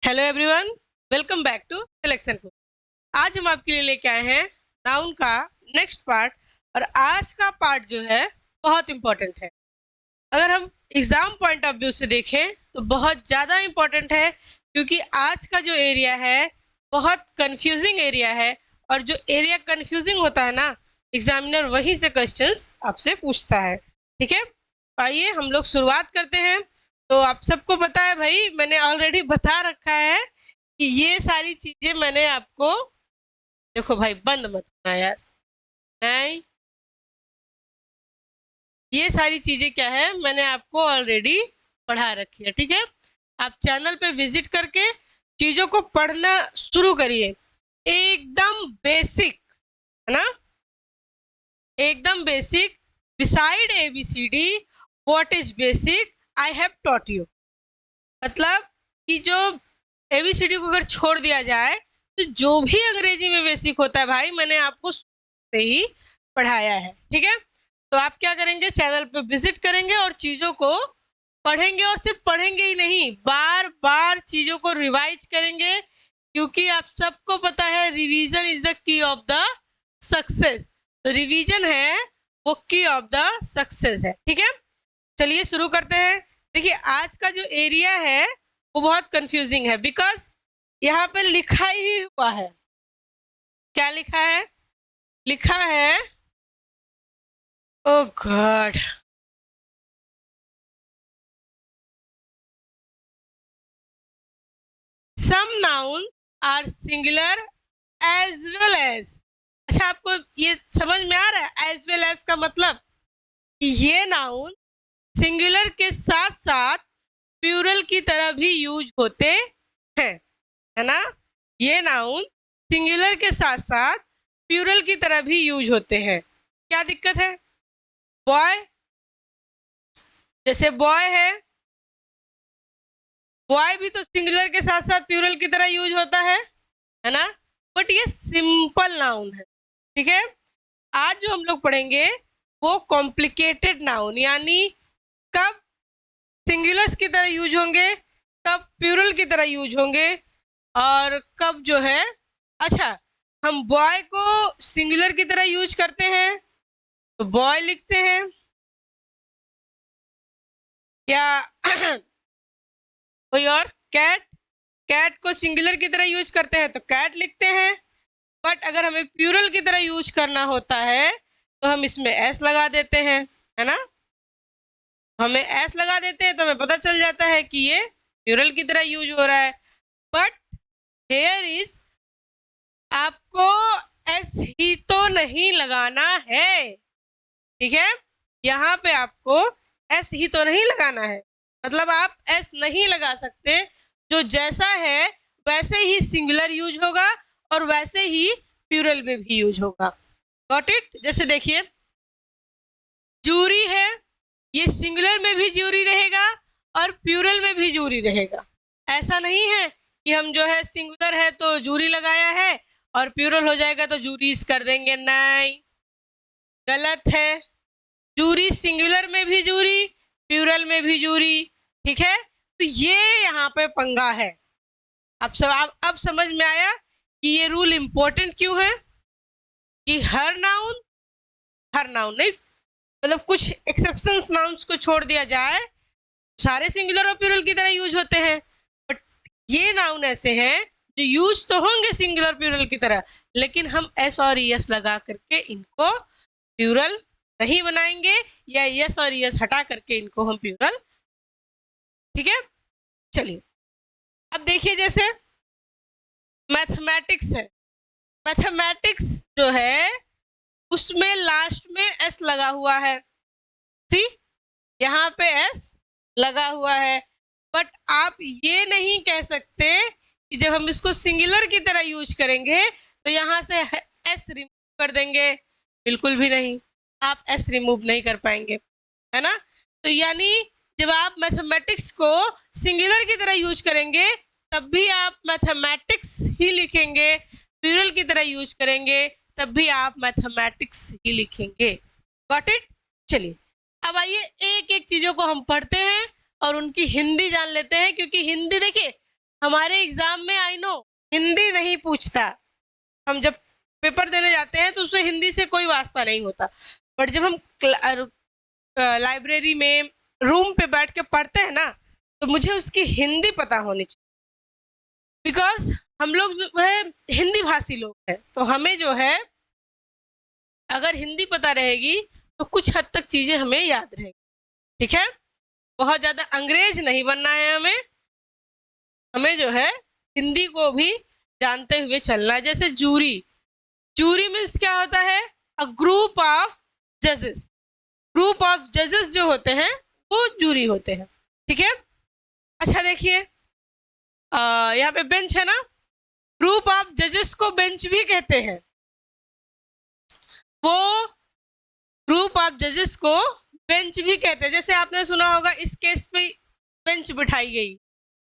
Hello everyone, welcome back to selection food. आज हम आपके लिए लेके आए हैं नाउन का नेक्स्ट पार्ट। और आज का पार्ट जो है बहुत इम्पोर्टेंट है। अगर हम एग्जाम पॉइंट ऑफ व्यू से देखें तो बहुत ज़्यादा इम्पोर्टेंट है, क्योंकि आज का जो एरिया है बहुत कंफ्यूजिंग एरिया है। और जो एरिया कंफ्यूजिंग होता है ना, एग्जामिनर वहीं से क्वेश्चंस आपसे पूछता है। ठीक है, आइए हम लोग शुरुआत करते हैं। तो आप सबको पता है भाई, मैंने ऑलरेडी बता रखा है कि ये सारी चीजें मैंने आपको, देखो भाई बंद मत करना यार, नहीं, ये सारी चीजें क्या है मैंने आपको ऑलरेडी पढ़ा रखी है। ठीक है, आप चैनल पे विजिट करके चीजों को पढ़ना शुरू करिए। एकदम बेसिक है ना, एकदम basic. Beside ABCD what is basic I have taught you. मतलब कि जो एबीसीडी को अगर छोड़ दिया जाए तो जो भी अंग्रेजी में बेसिक होता है भाई मैंने आपको से ही पढ़ाया है। ठीक है, तो आप क्या करेंगे, चैनल पे विजिट करेंगे और चीजों को पढ़ेंगे। और सिर्फ पढ़ेंगे ही नहीं, बार बार चीजों को रिवाइज करेंगे, क्योंकि आप सबको पता है revision is the key of the success. तो रिवीजन है वो की ऑफ द सक्सेस है। ठीक है, चलिए शुरू करते हैं। देखिए आज का जो एरिया है वो बहुत कंफ्यूजिंग है, बिकॉज यहाँ पे लिखा ही हुआ है। क्या लिखा है? लिखा है, oh god, some noun are singular as well as. अच्छा, आपको ये समझ में आ रहा है एज वेल एज का मतलब? कि ये नाउन सिंगुलर के साथ साथ प्लूरल की तरह भी यूज होते हैं, है ना। ये नाउन सिंगुलर के साथ साथ प्लूरल की तरह भी यूज होते हैं। क्या दिक्कत है? बॉय, जैसे बॉय बॉय भी तो सिंगुलर के साथ साथ प्लूरल की तरह यूज होता है ना। बट ये सिंपल नाउन है। ठीक है, आज जो हम लोग पढ़ेंगे वो कॉम्प्लिकेटेड नाउन, यानी कब सिंगुलर्स की तरह यूज होंगे, कब प्लूरल की तरह यूज होंगे, और कब जो है, अच्छा हम बॉय को सिंगुलर की तरह यूज करते हैं तो बॉय लिखते हैं, या कोई और, कैट, कैट को सिंगुलर की तरह यूज करते हैं तो कैट लिखते हैं। बट अगर हमें प्लूरल की तरह यूज करना होता है तो हम इसमें एस लगा देते हैं, है ना। हमें एस लगा देते हैं तो हमें पता चल जाता है कि ये प्लूरल की तरह यूज हो रहा है। बट हेयर इज, आपको एस ही तो नहीं लगाना है। ठीक है, यहाँ पे आपको एस ही तो नहीं लगाना है, मतलब आप एस नहीं लगा सकते। जो जैसा है वैसे ही सिंगुलर यूज होगा और वैसे ही प्लूरल में भी यूज होगा। Got it? जैसे देखिए जूरी है, ये सिंगुलर में भी जूरी रहेगा और प्लूरल में भी जूरी रहेगा। ऐसा नहीं है कि हम जो है सिंगुलर है तो जूरी लगाया है और प्लूरल हो जाएगा तो जूरीज कर देंगे, नहीं, गलत है। जूरी सिंगुलर में भी जूरी, प्लूरल में भी जूरी। ठीक है, तो ये यहाँ पे पंगा है। अब समझ में आया कि ये रूल इंपॉर्टेंट क्यों है, कि हर नाउन नहीं, मतलब कुछ एक्सेप्शंस नाउन्स को छोड़ दिया जाए, सारे सिंगुलर और प्लूरल की तरह यूज होते हैं। बट ये नाउन ऐसे हैं जो यूज तो होंगे सिंगुलर प्लूरल की तरह, लेकिन हम एस और ईएस लगा करके इनको प्लूरल नहीं बनाएंगे, या यस और यस हटा करके इनको हम प्लूरल। ठीक है, चलिए अब देखिए, जैसे मैथमेटिक्स है, मैथमेटिक्स जो है उसमें लास्ट में एस लगा हुआ है। सी, यहाँ पे एस लगा हुआ है। बट आप ये नहीं कह सकते कि जब हम इसको सिंगुलर की तरह यूज करेंगे तो यहाँ से एस रिमूव कर देंगे, बिल्कुल भी नहीं, आप एस रिमूव नहीं कर पाएंगे, है ना। तो यानी जब आप मैथमेटिक्स को सिंगुलर की तरह यूज करेंगे तब भी आप मैथमेटिक्स ही लिखेंगे, प्लूरल की तरह यूज करेंगे तब भी आप मैथमेटिक्स ही लिखेंगे। Got it? चलिए अब आइए एक एक चीजों को हम पढ़ते हैं और उनकी हिंदी जान लेते हैं, क्योंकि हिंदी देखिए हमारे एग्जाम में आई नो हिंदी नहीं पूछता, हम जब पेपर देने जाते हैं तो उसमें हिंदी से कोई वास्ता नहीं होता, बट जब हम लाइब्रेरी में रूम पे बैठ के पढ़ते हैं ना, तो मुझे उसकी हिंदी पता होनी चाहिए, बिकॉज हम लोग जो है हिंदी भाषी लोग हैं, तो हमें जो है अगर हिंदी पता रहेगी तो कुछ हद तक चीजें हमें याद रहेगी। ठीक है, बहुत ज्यादा अंग्रेज नहीं बनना है हमें, हमें जो है हिंदी को भी जानते हुए चलना है। जैसे जूरी, जूरी मीन्स क्या होता है? अ ग्रुप ऑफ जजेस, ग्रुप ऑफ जजेस जो होते हैं वो जूरी होते हैं। ठीक है, अच्छा देखिए यहाँ पे बेंच है ना, ग्रुप ऑफ जजेस को बेंच भी कहते हैं। वो ग्रुप ऑफ जजेस को बेंच भी कहते हैं। जैसे आपने सुना होगा इस केस पे बेंच बिठाई गई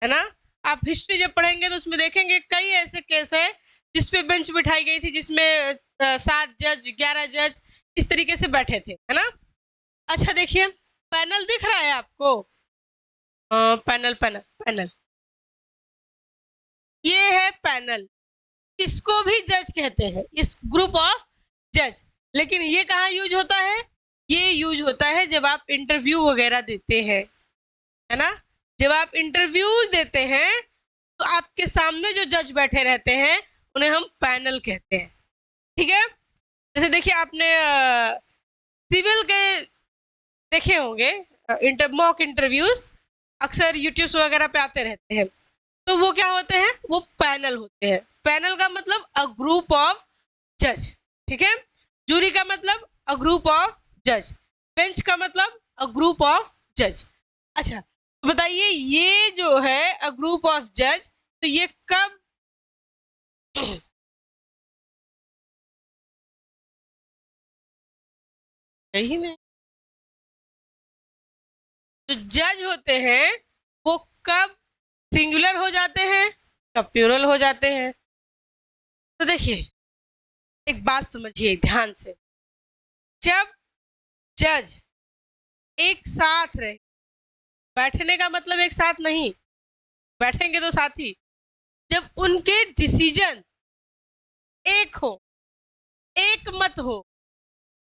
है ना, आप हिस्ट्री जब पढ़ेंगे तो उसमें देखेंगे कई ऐसे केस है जिसपे बेंच बिठाई गई थी, जिसमें 7 जज 11 जज इस तरीके से बैठे थे, है ना। अच्छा देखिए पैनल दिख रहा है आपको, पैनल पैनल पैनल, ये है पैनल, इसको भी जज कहते हैं, इस ग्रुप ऑफ जज। लेकिन ये कहाँ यूज होता है? ये यूज होता है जब आप इंटरव्यू वगैरह देते हैं, है ना। जब आप इंटरव्यू देते हैं तो आपके सामने जो जज बैठे रहते हैं उन्हें हम पैनल कहते हैं। ठीक है, जैसे देखिए आपने सिविल के देखे होंगे मॉक इंटरव्यूज, अक्सर यूट्यूब वगैरह पे आते रहते हैं, तो वो क्या होते हैं? वो पैनल होते हैं। पैनल का मतलब अ ग्रुप ऑफ जज। ठीक है, जूरी का मतलब अ ग्रुप ऑफ जज, बेंच का मतलब अ ग्रुप ऑफ जज। अच्छा तो बताइए ये जो है अ ग्रुप ऑफ जज, तो ये कब यही नहीं, जो जज होते हैं वो कब सिंगुलर हो जाते हैं, कब प्लूरल हो जाते हैं। तो देखिए एक बात समझिए ध्यान से, जब जज एक साथ रहे, बैठने का मतलब एक साथ नहीं, बैठेंगे तो साथ ही, जब उनके डिसीजन एक हो, एक मत हो,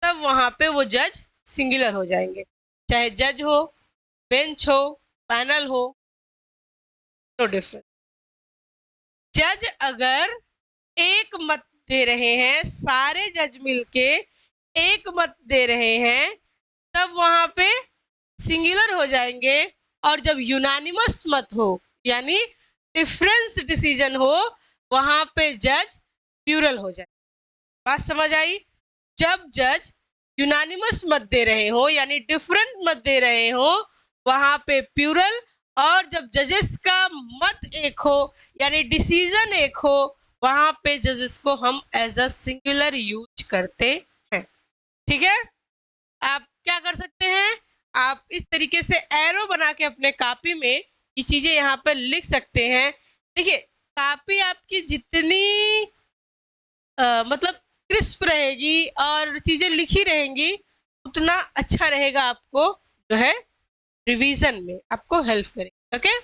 तब वहां पे वो जज सिंगुलर हो जाएंगे। चाहे जज हो, बेंच हो, पैनल हो, नो डिफरेंस। जज अगर एक मत दे रहे हैं, सारे जज मिलके एक मत दे रहे हैं, तब वहां पे सिंगुलर हो जाएंगे। और जब यूनानिमस मत हो, यानी डिफरेंस डिसीजन हो, वहां पे जज प्लूरल हो जाए। बात समझ आई? जब जज यूनानिमस मत दे रहे हो, यानी डिफरेंट मत दे रहे हो, वहां पे प्लूरल। और जब जजेस का मत एक हो, यानी डिसीजन एक हो, वहां पे जजेस को हम एज अ सिंगुलर यूज करते हैं। ठीक है, आप क्या कर सकते हैं? आप इस तरीके से एरो बना के अपने कॉपी में ये चीजें यहाँ पर लिख सकते हैं। देखिए कॉपी आपकी जितनी मतलब क्रिस्प रहेगी और चीजें लिखी रहेंगी, उतना अच्छा रहेगा, आपको जो है रिवीजन में आपको हेल्प करेगा। ओके,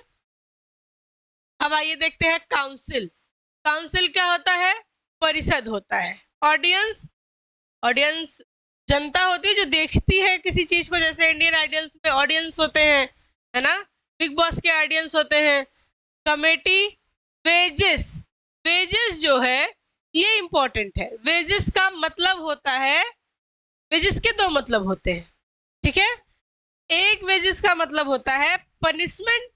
अब आइए देखते हैं काउंसिल। काउंसिल क्या होता है? परिषद होता है। ऑडियंस, ऑडियंस जनता होती है जो देखती है किसी चीज को, जैसे इंडियन आइडल्स में ऑडियंस होते हैं, है ना, बिग बॉस के ऑडियंस होते हैं। कमेटी, वेजेस, वेजेस जो है ये इंपॉर्टेंट है। वेजेस का मतलब होता है, वेजेस के दो मतलब होते हैं। ठीक है, एक वेजेस का मतलब होता है पनिशमेंट,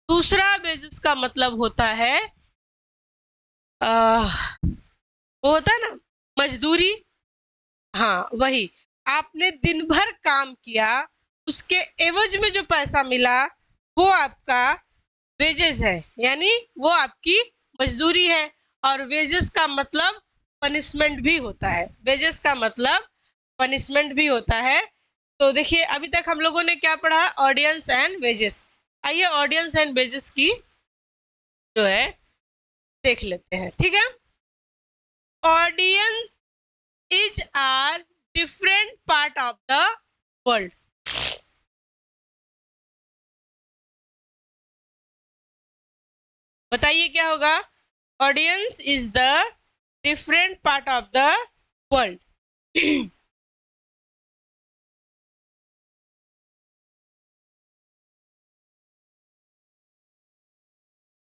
दूसरा वेजेस का मतलब होता है वो होता है ना मजदूरी। हाँ वही, आपने दिन भर काम किया, उसके एवज में जो पैसा मिला वो आपका वेजेस है, यानी वो आपकी मजदूरी है। और वेजेस का मतलब पनिशमेंट भी होता है, वेजेस का मतलब पनिशमेंट भी होता है। तो देखिए अभी तक हम लोगों ने क्या पढ़ा? Audience and wages. आइए ऑडियंस एंड वेजेस की जो है देख लेते हैं। ठीक है, audience is are different part of the world. बताइए क्या होगा? Audience is the different part of the world.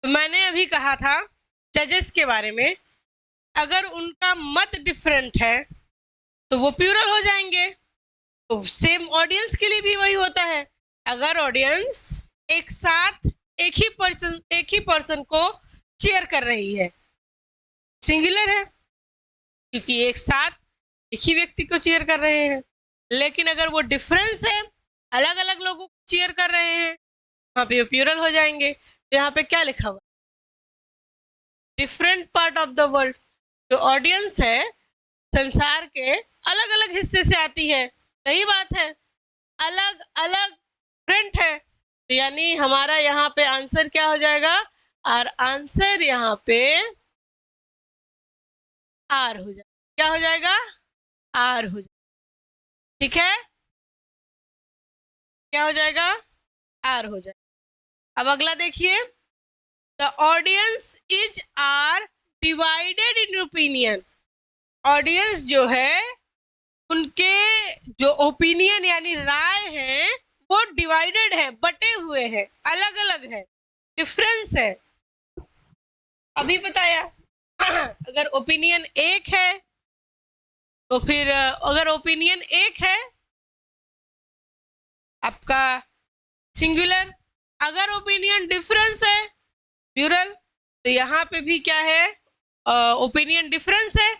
मैंने अभी कहा था जजेस के बारे में, अगर उनका मत डिफरेंट है तो वो प्लूरल हो जाएंगे। तो सेम ऑडियंस के लिए भी वही होता है। अगर ऑडियंस एक साथ एक ही पर्सन को चीयर कर रही है, सिंगुलर है, क्योंकि एक साथ एक ही व्यक्ति को चीयर कर रहे हैं। लेकिन अगर वो डिफरेंस है, अलग अलग लोगों को चीयर कर रहे हैं, वहां पे प्लूरल हो जाएंगे। तो यहाँ पे क्या लिखा हुआ? Different part of the world. जो ऑडियंस है संसार के अलग अलग हिस्से से आती है, सही बात है, अलग अलग डिफरेंट है। तो यानी हमारा यहाँ पे आंसर क्या हो जाएगा? और आंसर यहाँ पे आर हो जाएगा। क्या हो जाएगा? आर हो जाएगा। ठीक है, क्या हो जाएगा? आर हो जाएगा। अब अगला देखिए, the audience is are divided in opinion. Audience जो है उनके जो ओपिनियन यानी राय है वो डिवाइडेड है, बटे हुए हैं, अलग अलग है, डिफरेंस है। अभी बताया। अगर ओपिनियन एक है तो फिर अगर ओपिनियन एक है आपका सिंगुलर, अगर ओपिनियन डिफरेंस है प्लूरल। तो यहाँ पे भी क्या है? ओपिनियन डिफरेंस है।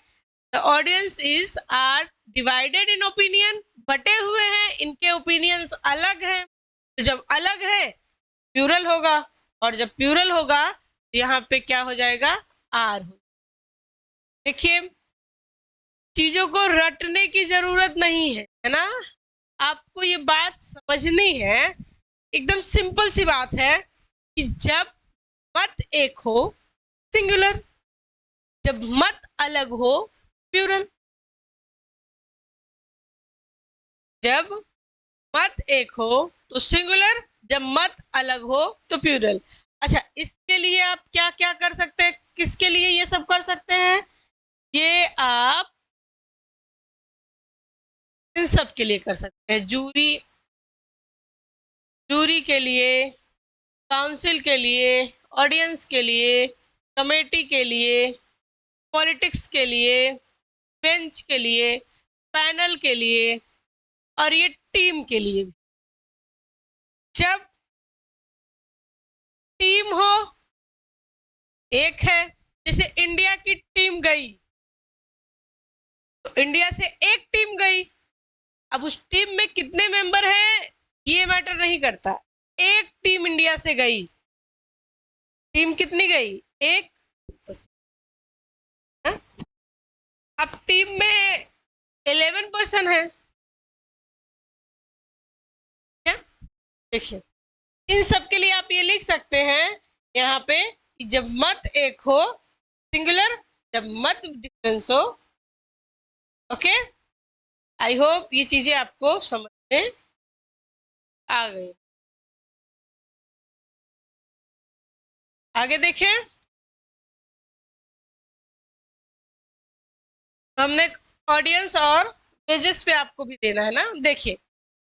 The audience is are divided in opinion, बटे हुए हैं, इनके ओपिनियंस अलग हैं। तो जब अलग है प्लूरल होगा, और जब प्लूरल होगा तो यहाँ पे क्या हो जाएगा? आर हो। देखिए, चीजों को रटने की जरूरत नहीं है ना, आपको ये बात समझनी है। एकदम सिंपल सी बात है कि जब मत एक हो सिंगुलर, जब मत अलग हो प्लूरल। जब मत एक हो तो सिंगुलर, जब मत अलग हो तो प्लूरल। अच्छा, इसके लिए आप क्या क्या कर सकते हैं? किसके लिए ये सब कर सकते हैं? ये आप इन सब के लिए कर सकते हैं। जूरी के लिए, काउंसिल के लिए, ऑडियंस के लिए, कमेटी के लिए, पॉलिटिक्स के लिए, बेंच के लिए, पैनल के लिए, और ये टीम के लिए। जब टीम हो, एक है, जैसे इंडिया की टीम गई तो इंडिया से एक टीम गई। अब उस टीम में कितने मेंबर हैं ये मैटर नहीं करता, एक टीम इंडिया से गई। टीम कितनी गई? एक। है? अब टीम में 11 पर्सन है। देखिए, इन सब के लिए आप ये लिख सकते हैं यहाँ पे कि जब मत एक हो सिंगुलर, जब मत डिफरेंस हो। ओके, आई होप ये चीजें आपको समझ में आ गई। आगे देखें, हमने ऑडियंस और पेजेस पे आपको भी देना है ना। देखिए,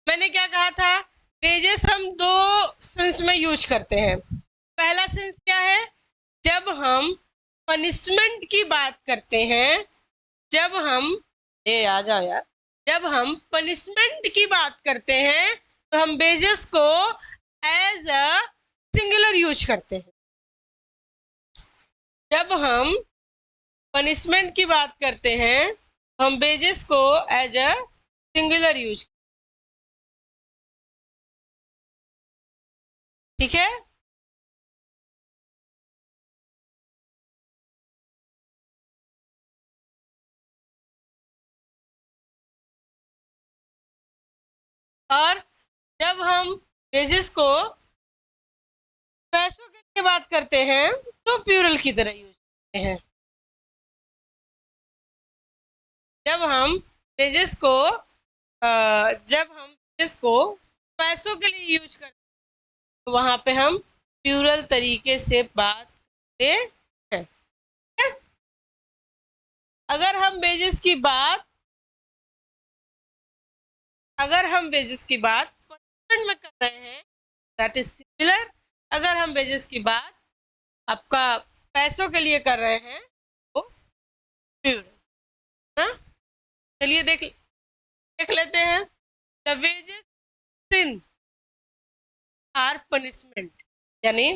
मैंने क्या कहा था? पेजेस हम दो सेंस में यूज करते हैं। पहला सेंस क्या है? जब हम पनिशमेंट की बात करते हैं, जब हम आ जाओ यार, जब हम पनिशमेंट की बात करते हैं तो हम बेजेस को एज अ सिंगुलर यूज करते हैं। जब हम पनिशमेंट की बात करते हैं हम बेजेस को एज अ सिंगुलर यूज। ठीक है, और जब हम बेजेस को पैसों के लिए बात करते हैं तो प्लूरल की तरह यूज करते हैं। जब हम बेजेस को पैसों के लिए यूज करते हैं तो वहां पे हम प्लूरल तरीके से बात हैं। अगर हम वेजेस की बात परसेंट में कर रहे हैं, दैट इज सिमिलर। अगर हम वेजेस की बात आपका पैसों के लिए कर रहे हैं तो प्यूरल। हाँ, चलिए देख लेते हैं। The wages sin are punishment, यानी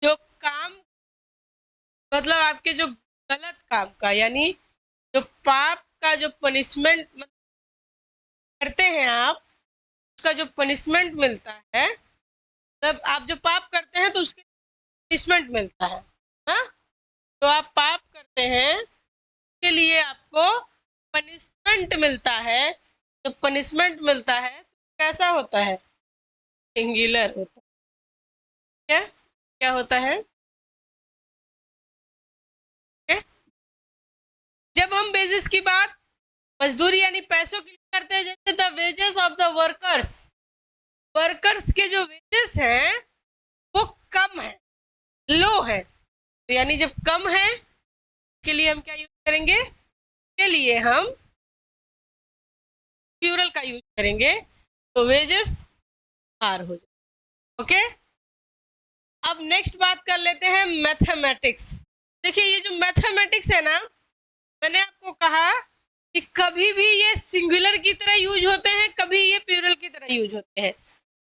जो काम, मतलब आपके जो गलत काम का, यानी जो पाप का जो पनिशमेंट करते हैं आप, उसका जो पनिशमेंट मिलता है, तब आप जो पाप करते हैं तो उसके पनिशमेंट मिलता है। हाँ, तो आप पाप करते हैं उसके लिए आपको पनिशमेंट मिलता है। जो पनिशमेंट मिलता है कैसा होता है? सिंगुलर होता है। क्या क्या होता है? क्या? जब हम वेजेस की बात मजदूरी यानी पैसों के लिए करते हैं, जैसे the wages of the workers के जो वेजेस हैं वो कम है, लो है। तो यानी जब कम है के लिए हम क्या यूज करेंगे? के लिए हम प्लूरल का यूज करेंगे, तो वेजेस आर हो जाए। ओके, अब नेक्स्ट बात कर लेते हैं मैथमेटिक्स। देखिए ये जो मैथमेटिक्स है ना, मैंने आपको कहा कि कभी भी ये सिंगुलर की तरह यूज होते हैं, कभी ये प्लूरल की तरह यूज होते हैं।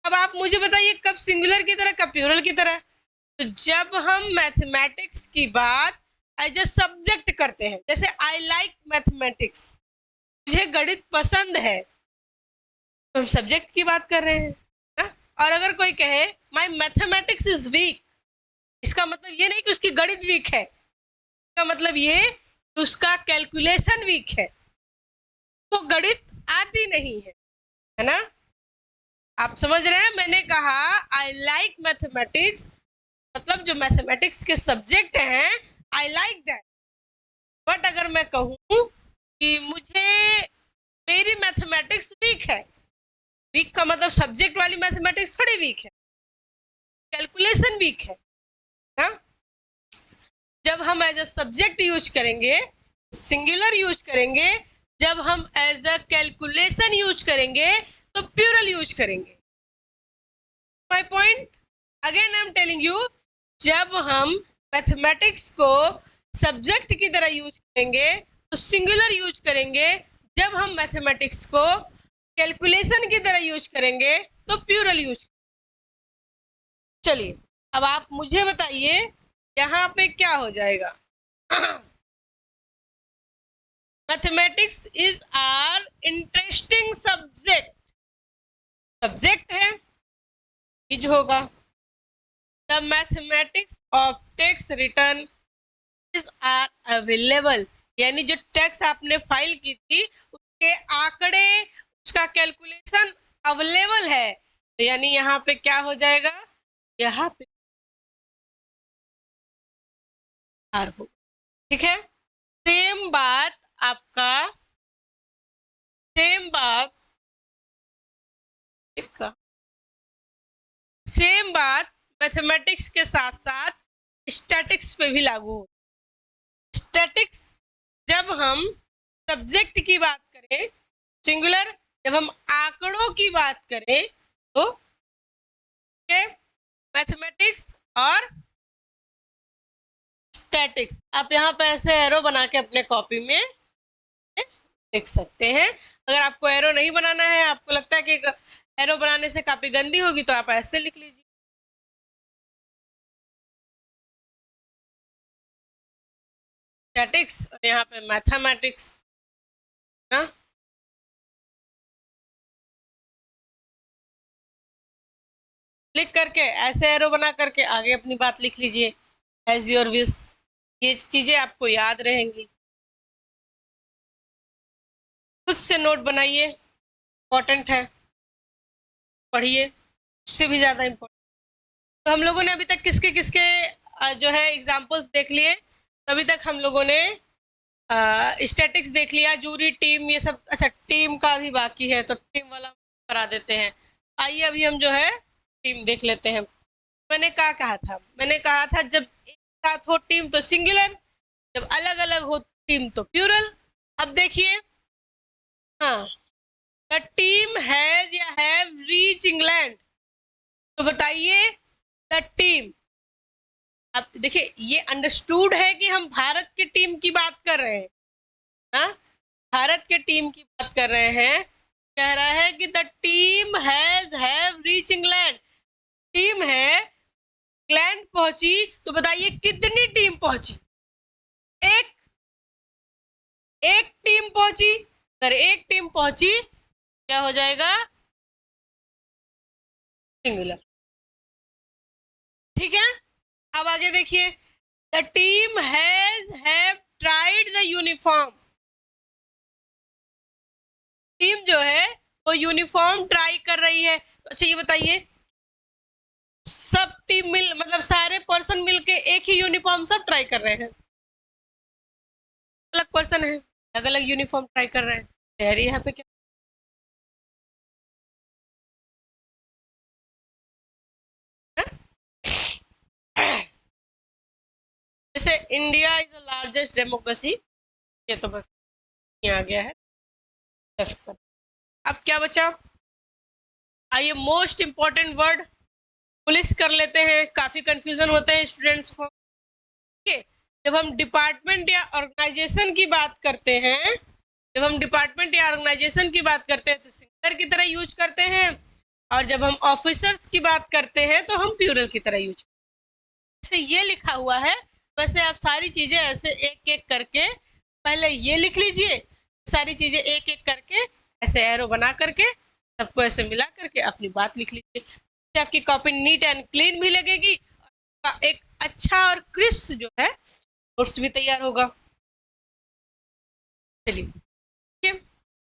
अब आप मुझे बताइए कब सिंगुलर की तरह, कब प्लूरल की तरह? तो जब हम मैथमेटिक्स की बात एज ए सब्जेक्ट करते हैं, जैसे आई लाइक मैथमेटिक्स, मुझे गणित पसंद है, तो हम सब्जेक्ट की बात कर रहे हैं ना? और अगर कोई कहे माई मैथमेटिक्स इज वीक, इसका मतलब ये नहीं कि उसकी गणित वीक है, इसका मतलब ये कि उसका कैलकुलेशन वीक है, तो गणित आती नहीं है ना? आप समझ रहे हैं? मैंने कहा आई लाइक मैथमेटिक्स, मतलब जो मैथमेटिक्स के सब्जेक्ट हैं आई लाइक दैट। बट अगर मैं कहूँ कि मुझे मेरी मैथमेटिक्स वीक है, वीक का मतलब सब्जेक्ट वाली मैथमेटिक्स थोड़ी वीक है, कैलकुलेशन वीक है ना? जब हम एज अ सब्जेक्ट यूज करेंगे, सिंगुलर यूज करेंगे, जब हम एज अ कैलकुलेशन यूज करेंगे तो प्लूरल यूज करेंगे। My point again I am telling you, जब हम मैथमेटिक्स को सब्जेक्ट की तरह यूज करेंगे तो सिंगुलर यूज करेंगे, जब हम मैथमेटिक्स को कैलकुलेशन की तरह यूज करेंगे तो प्लूरल यूज। चलिए अब आप मुझे बताइए यहाँ पे क्या हो जाएगा? Mathematics is are interesting subject, subject है इज होगा। The mathematics of tax return is are available, यानी जो टैक्स आपने फाइल की थी उसके आंकड़े, उसका कैलकुलेशन अवेलेबल है, तो यानी यहाँ पे क्या हो जाएगा? यहाँ पे आर हो। ठीक है, सेम बात आपका, सेम बात सेम बात मैथमेटिक्स के साथ साथ स्टैटिक्स पे भी लागू हो। स्टैटिक्स जब हम सब्जेक्ट की बात करें सिंगुलर, जब हम आंकड़ों की बात करें तो मैथमेटिक्स और स्टैटिक्स। आप यहाँ पे ऐसे एरो बना के अपने कॉपी में लिख सकते हैं। अगर आपको एरो नहीं बनाना है, आपको लगता है कि एरो बनाने से कॉपी गंदी होगी, तो आप ऐसे लिख लीजिए। स्टैटिक्स और यहाँ पे मैथमेटिक्स ना, क्लिक करके ऐसे एरो बना करके आगे अपनी बात लिख लीजिए एज योर विश। ये चीजें आपको याद रहेंगी, खुद से नोट बनाइए, इम्पोर्टेंट है, पढ़िए, उससे भी ज़्यादा इम्पोर्टेंट। तो हम लोगों ने अभी तक किसके किसके जो है एग्जाम्पल्स देख लिए। तो अभी तक हम लोगों ने स्टैटिक्स देख लिया, जूरी, टीम, ये सब। अच्छा, टीम का भी बाकी है, तो टीम वाला करा देते हैं। आइए अभी हम जो है टीम देख लेते हैं। मैंने क्या कहा था? मैंने कहा था जब एक साथ हो टीम तो सिंगुलर, जब अलग अलग हो टीम तो प्लूरल। अब देखिए, हाँ, द टीम हैज या हैव रीच इंग्लैंड, तो बताइए द टीम। अब देखिए, ये अंडरस्टूड है कि हम भारत की टीम की बात कर रहे हैं। हाँ, भारत के टीम की बात कर रहे हैं। कह रहा है कि the team has have reach England, team है इंग्लैंड पहुंची, तो बताइए कितनी टीम पहुंची? एक, एक टीम पहुंची। अगर एक टीम पहुंची क्या हो जाएगा? सिंगुलर। ठीक है, अब आगे देखिए, the team have tried the uniform, team जो है वो यूनिफॉर्म ट्राई कर रही है। तो अच्छा ये बताइए, सब टीम मिल मतलब सारे पर्सन मिलके एक ही यूनिफॉर्म सब ट्राई कर रहे हैं? अलग पर्सन है, अलग अलग यूनिफॉर्म ट्राई कर रहे हैं। यार यहाँ पे क्या, जैसे India is the largest democracy, ये तो बस यहाँ आ गया है। अब क्या बचा? आइए मोस्ट इंपॉर्टेंट वर्ड पुलिस कर लेते हैं, काफी कंफ्यूजन होते हैं स्टूडेंट्स को। ठीक है, जब हम डिपार्टमेंट या ऑर्गेनाइजेशन की बात करते हैं, जब हम डिपार्टमेंट या ऑर्गेनाइजेशन की बात करते हैं तो सिंगुलर की तरह यूज करते हैं, और जब हम ऑफिसर्स की बात करते हैं तो हम प्लूरल की तरह यूज करते हैं। ये लिखा हुआ है, वैसे आप सारी चीजें ऐसे एक एक करके पहले ये लिख लीजिए, सारी चीजें एक एक करके ऐसे एरो बना करके सबको ऐसे मिला करके अपनी बात लिख लीजिए। आपकी कॉपी नीट एंड क्लीन भी लगेगी, एक अच्छा और क्रिस्प जो है नोट्स भी तैयार होगा। चलिए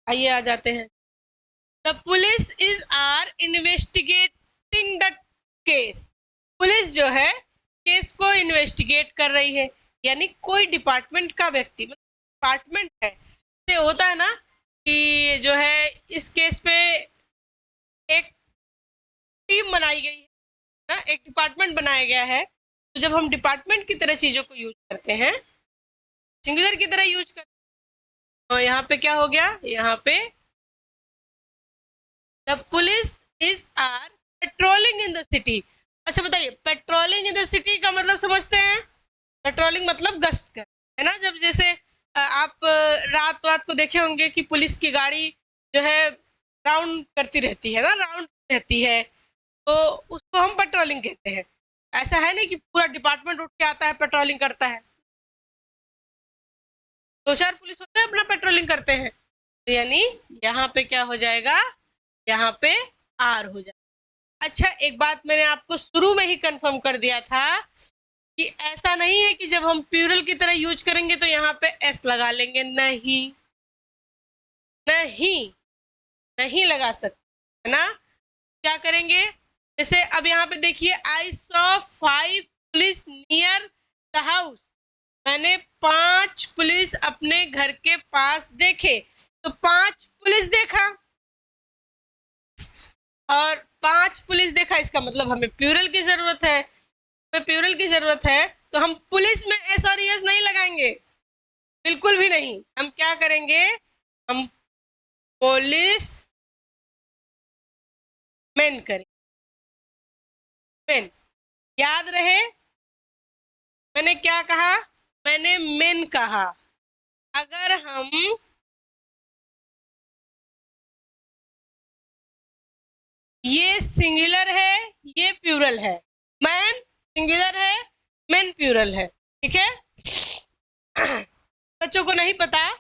आइए आ जाते हैं। The police is are investigating the case, police जो है केस को इन्वेस्टिगेट कर रही है, यानी कोई डिपार्टमेंट का व्यक्ति, डिपार्टमेंट है, से होता है ना कि जो है इस केस पे एक टीम बनाई गई है ना, एक डिपार्टमेंट बनाया गया है। तो जब हम डिपार्टमेंट की तरह चीजों को यूज करते हैं, सिंगुलर की तरह यूज करते हैं, तो यहाँ पे क्या हो गया? यहाँ पे the police is are patrolling in the city. अच्छा बताइए, पेट्रोलिंग इन द सिटी का मतलब समझते हैं? पेट्रोलिंग मतलब गश्त कर, है ना? जब जैसे आप रात रात को देखे होंगे कि पुलिस की गाड़ी जो है राउंड करती रहती है ना, राउंड रहती है, तो उसको हम पेट्रोलिंग कहते हैं। ऐसा है नहीं कि पूरा डिपार्टमेंट उठ के आता है पेट्रोलिंग करता है, दो चार पुलिस होते हैं अपना पेट्रोलिंग करते हैं। तो यानी यहाँ पे क्या हो जाएगा? यहाँ पे आर हो जाएगा। अच्छा एक बात मैंने आपको शुरू में ही कंफर्म कर दिया था कि ऐसा नहीं है कि जब हम प्लूरल की तरह यूज करेंगे तो यहाँ पे एस लगा लेंगे, नहीं, नहीं, नहीं लगा सकते, है ना? क्या करेंगे? जैसे अब यहाँ पे देखिए, I saw 5 police near the house, मैंने 5 पुलिस अपने घर के पास देखे, तो 5 पुलिस देखा और 5 पुलिस देखा, इसका मतलब हमें प्लूरल की जरूरत है। हमें प्लूरल की जरूरत है तो हम पुलिस में एस और एस नहीं लगाएंगे, बिल्कुल भी नहीं। हम क्या करेंगे? हम पुलिस मैन करेंगे, मैन। याद रहे मैंने क्या कहा? मैंने मेन कहा। अगर हम ये सिंगुलर है, ये प्लूरल है, मैन सिंगुलर है, मेन प्लूरल है, ठीक है? बच्चों को नहीं पता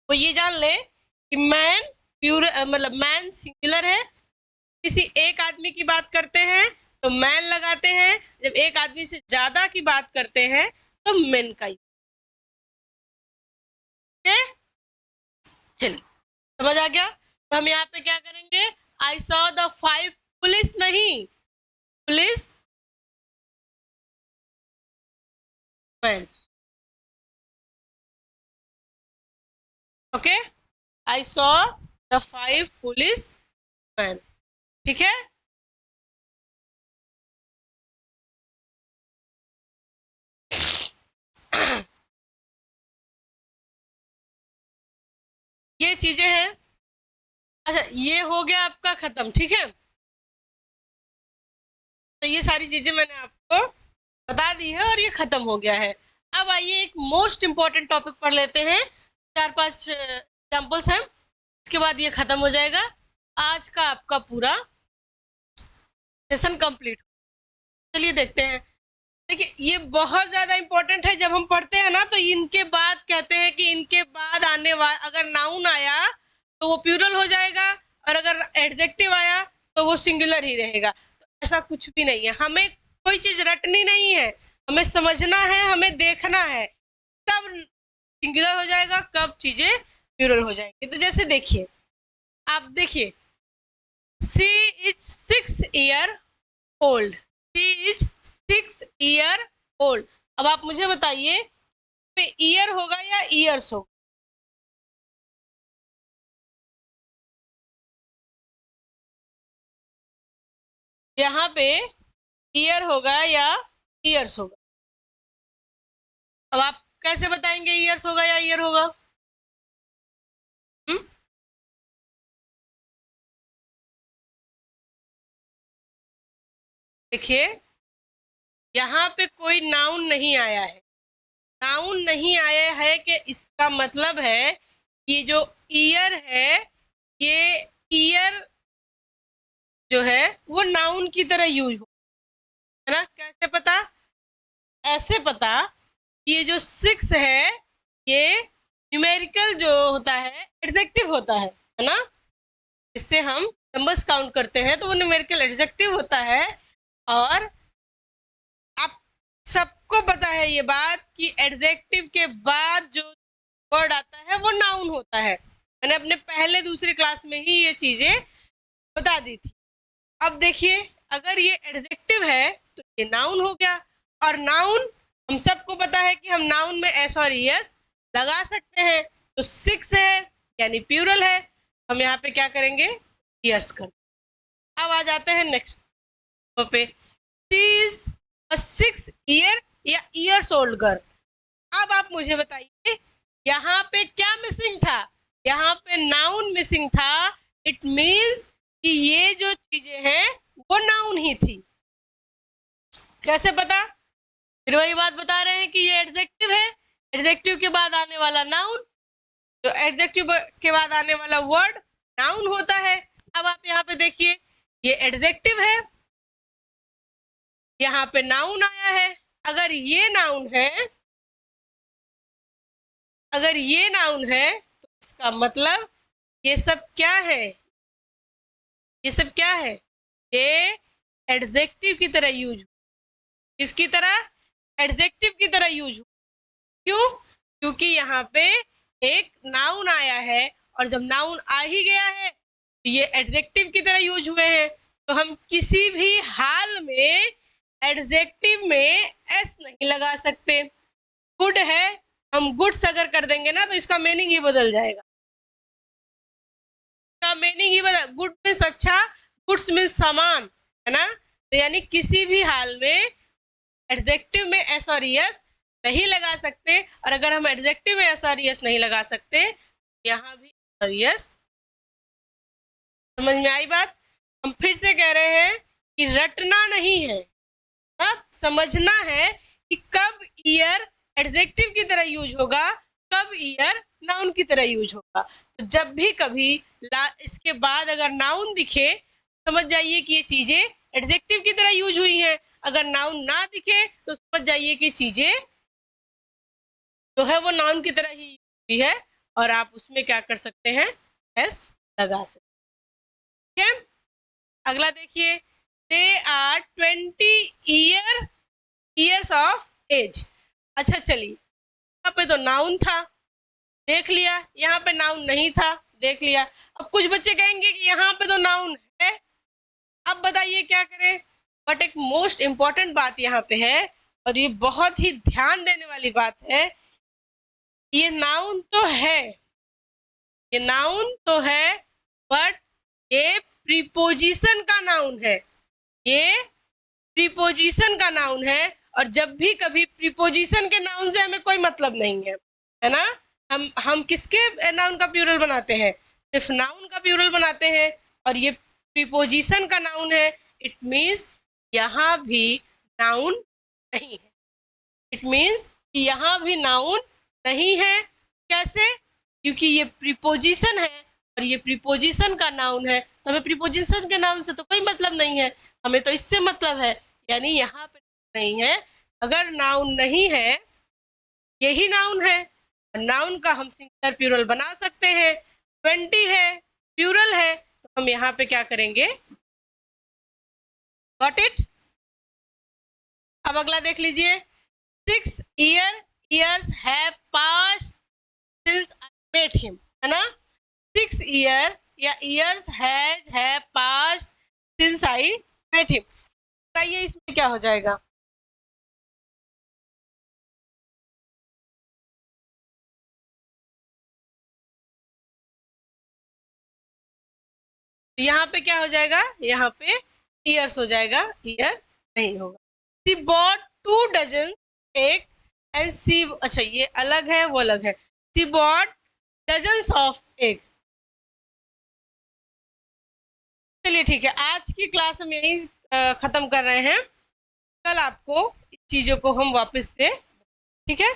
वो ये जान ले कि मैन प्लूरल मतलब मैन सिंगुलर है, किसी एक आदमी की बात करते हैं तो मैन लगाते हैं, जब एक आदमी से ज्यादा की बात करते हैं तो मेन का यूज। चलिए समझ आ गया? तो हम यहाँ पे क्या करेंगे? आई सॉ द 5 पुलिस, नहीं, police man, okay? I saw the 5 police man, ठीक है? ये चीजें हैं। अच्छा, ये हो गया आपका खत्म, ठीक है। तो ये सारी चीजें मैंने आपको बता दी है और ये खत्म हो गया है। अब आइए एक मोस्ट इम्पॉर्टेंट टॉपिक पढ़ लेते हैं, 4-5 एग्जाम्पल्स हैं, उसके बाद ये खत्म हो जाएगा। आज का आपका पूरा सेशन कंप्लीट। चलिए देखते हैं। देखिए, ये बहुत ज्यादा इम्पोर्टेंट है। जब हम पढ़ते हैं ना तो इनके बाद कहते हैं कि इनके बाद आने वाला अगर नाउन आया तो वो प्लूरल हो जाएगा, और अगर एडजेक्टिव आया तो वो सिंगुलर ही रहेगा। तो ऐसा कुछ भी नहीं है, हमें कोई चीज रटनी नहीं है, हमें समझना है, हमें देखना है कब सिंगुलर हो जाएगा, कब चीजें प्लूरल हो जाएंगी। तो जैसे देखिए, आप देखिए, she is 6 year old, she is 6 year old. अब आप मुझे बताइए, पे ईयर होगा या ईयर्स होगा? यहाँ पे ईयर होगा या ईयर्स होगा? अब आप कैसे बताएंगे ईयर्स होगा या ईयर होगा? हम्म? देखिए, यहाँ पे कोई नाउन नहीं आया है। नाउन नहीं आया है कि इसका मतलब है कि जो ईयर है, ये ईयर जो है वो नाउन की तरह यूज हो, है ना। कैसे पता? ऐसे पता, ये जो 6 है ये न्यूमेरिकल जो होता है एडजेक्टिव होता है ना। इससे हम नंबर्स काउंट करते हैं तो वो न्यूमेरिकल एडजेक्टिव होता है। और आप सबको पता है ये बात कि एडजेक्टिव के बाद जो वर्ड आता है वो नाउन होता है। मैंने अपने पहले दूसरे क्लास में ही ये चीजें बता दी थी। अब देखिए, अगर ये एडजेक्टिव है तो ये नाउन हो गया, और नाउन हम सबको पता है कि हम नाउन में एस और ईएस लगा सकते हैं। तो 6 है यानी प्लूरल है, हम यहाँ पे क्या करेंगे? ईयर्स कर। अब आ जाते हैं नेक्स्ट पे, शी इज अ 6 ईयर या ईयर्स ओल्ड गर्ल। अब आप मुझे बताइए, यहाँ पे क्या मिसिंग था? यहाँ पे नाउन मिसिंग था। इट मीन्स कि ये जो चीजें हैं वो नाउन ही थी। कैसे पता? फिर वही बात बता रहे हैं कि ये एडजेक्टिव है, एडजेक्टिव के बाद आने वाला नाउन, तो एडजेक्टिव के बाद आने वाला वर्ड नाउन होता है। अब आप यहाँ पे देखिए, ये एडजेक्टिव है, यहाँ पे नाउन आया है। अगर ये नाउन है, अगर ये नाउन है तो इसका मतलब ये सब क्या है? ये सब क्या है? ये एडजेक्टिव की तरह यूज, किसकी तरह? एडजेक्टिव की तरह यूज। क्यों? क्योंकि यहाँ पे एक नाउन आया है, और जब नाउन आ ही गया है तो ये एडजेक्टिव की तरह यूज हुए हैं। तो हम किसी भी हाल में एडजेक्टिव में एस नहीं लगा सकते। गुड है, हम गुड्स अगर कर देंगे ना तो इसका मीनिंग ही बदल जाएगा, इसका मीनिंग ही बदल। गुड मीन्स अच्छा, गुड्स मीन्स सामान, है ना। तो यानी किसी भी हाल में एडजेक्टिव में एस और यस नहीं लगा सकते, और अगर हम एडजेक्टिव में एस और यस नहीं लगा सकते, यहाँ भी और यस। समझ में आई बात? हम फिर से कह रहे हैं कि रटना नहीं है, अब समझना है कि कब ईयर एडजेक्टिव की तरह यूज होगा, कब ईयर नाउन की तरह यूज होगा। तो जब भी कभी इसके बाद अगर नाउन दिखे, समझ जाइए कि ये चीजें एडजेक्टिव की तरह यूज हुई हैं। अगर नाउन ना दिखे तो समझ जाइए कि चीजें जो है वो नाउन की तरह ही हुई है, और आप उसमें क्या कर सकते हैं? एस लगा सकते हैं। अगला देखिए, they are 20 years of age. अच्छा चलिए, यहाँ पे तो नाउन था, देख लिया, यहाँ पे नाउन नहीं था, देख लिया। अब कुछ बच्चे कहेंगे कि यहाँ पे तो नाउन है, अब बताइए क्या करें? बट एक मोस्ट इम्पॉर्टेंट बात यहाँ पे है, और ये बहुत ही ध्यान देने वाली बात है, ये नाउन तो है, ये नाउन तो है, बट ये प्रीपोजिशन का नाउन है, ये प्रीपोजिशन का नाउन है। और जब भी कभी प्रीपोजिशन के नाउन से हमें कोई मतलब नहीं है ना। हम किसके नाउन का प्लूरल बनाते हैं? सिर्फ नाउन का प्लूरल बनाते हैं, और ये प्रीपोजिशन का नाउन है। इट मीन्स यहाँ भी नाउन नहीं है। इट मीन्स यहाँ भी नाउन नहीं है। कैसे? क्योंकि ये प्रीपोजिशन है और ये प्रीपोजिशन का नाउन है, तो हमें प्रीपोजिशन के नाउन से तो कोई मतलब नहीं है, हमें तो इससे मतलब है। यानी यहाँ पे नहीं है। अगर नाउन नहीं है, यही नाउन है, नाउन का हम सिंगुलर प्लूरल बना सकते हैं। 20 है, प्लूरल है, तो हम यहाँ पे क्या करेंगे? Got it? अब अगला देख लीजिए। 6 years have passed since I met him, है ना। 6 years have passed since I met him। बताइए इसमें क्या हो जाएगा? यहाँ पे क्या हो जाएगा? यहाँ पे ईयर्स हो जाएगा, ईयर नहीं होगा। She bought 2 dozen egg and she, अच्छा ये अलग है, वो अलग है। She bought dozens of egg. चलिए ठीक है, आज की क्लास हम यही खत्म कर रहे हैं। कल आपको इस चीजों को हम वापस से, ठीक है।